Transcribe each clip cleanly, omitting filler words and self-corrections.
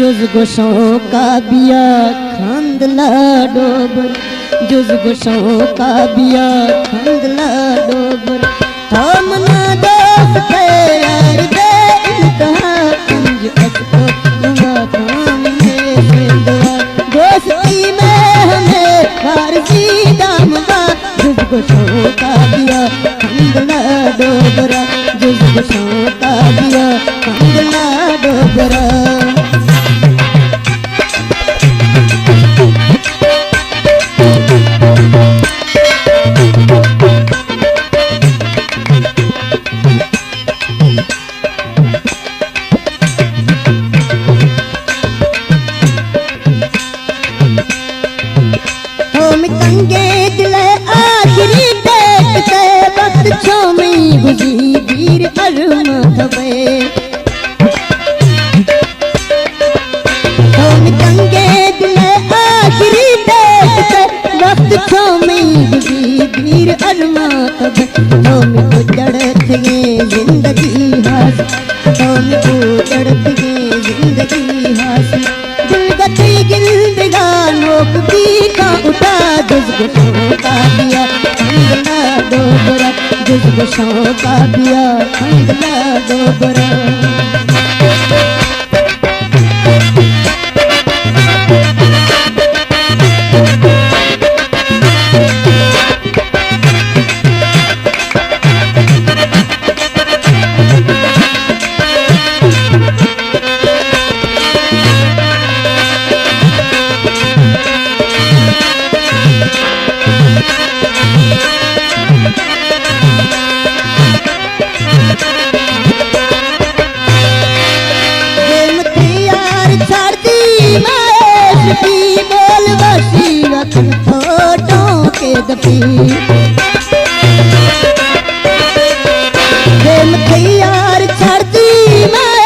जुज गोशों का बिया खंदला डोबर, जुज गोशों का बिया खंदला डोबर। थामना दोस्त यार दे इंतहा कुंज असको लंगा थामने से दुआ। दोस्ती में हमें फारसी दामवा, जुज गोशों का बिया खंदला डोबरा, जुज गोशों का बिया खंदला डोबरा। वीर अरमत वे हम कंगे दिल आखिरी देखते वक्त छोमी वीर अरमत वे। हम गुजरत गए जिंदगी हास, हम गुजरत गए जिंदगी हास। दिलगती जिंदगानों की का उठा जुज गोशों का बिया खंदला डोबरा, जुज गोशों का बिया खंदला डोबरा। फोटों के दफी दिल तैयार छड़ती मैं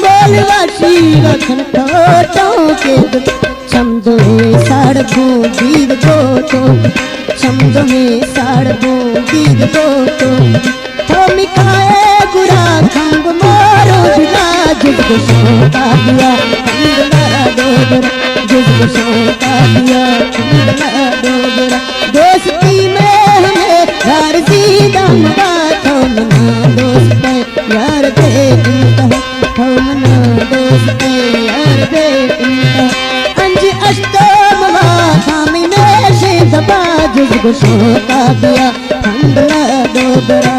बोलवासी रखन फोटों के दफी। समझो में साड़बों दीद गोतो, समझो में साड़बों दीद गोतो। हम खाए गुरा खंग मारो जुला, जुज गोशों का बिया खंदला डोबरा, जुज गोशों का बिया खंदला डोबरा। दोस्ती में हमें फारसी दामवा, थोमना दोस्त यार दे इंतहा, थोमना दोस्त यार दे इंतहा। अंज अष्टमवा थामी में से दबा, जुज गोशों का बिया खंदला डोबरा।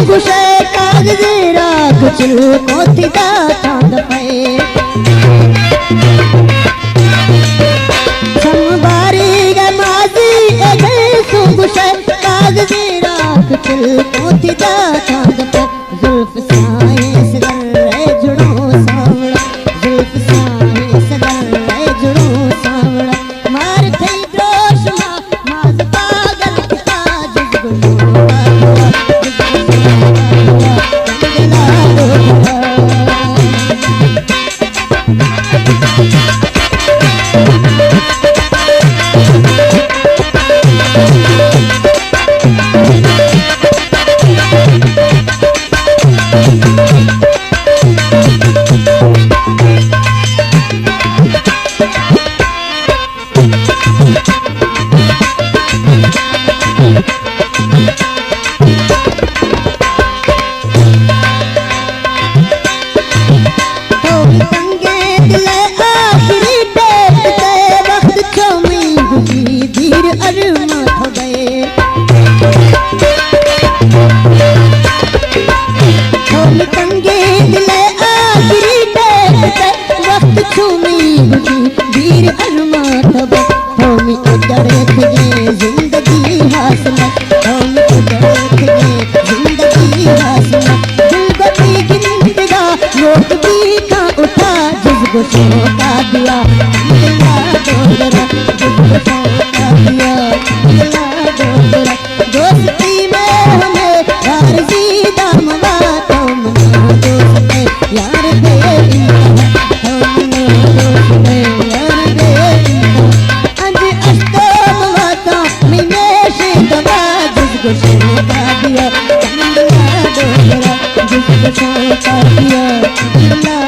गुशे कागज़ राख चुल कोथी दा चांद पे। संबारी गे माजी ए सु गुशे कागज़ राख चुल कोथी दा चांद पे। जुल्फ साए सगर रे जुड़ो सावड़ा, जुल्फ साए सगर रे जुड़ो सावड़ा। मार थई द्रोश माज पागल किता, जुज गोशों का बिया जिसको शौका दिया दिला डोगरा, जिसको शौका दिया दिला डोगरा। दोस्ती में हमें यार सीधा मवा तुम दोस्त यार दे हम दोस्त यार दे अंज अस्तो मवाता मैंने शीतवा जिसको शौका दिया दिला डोगरा, जिसको शौका दिया दिला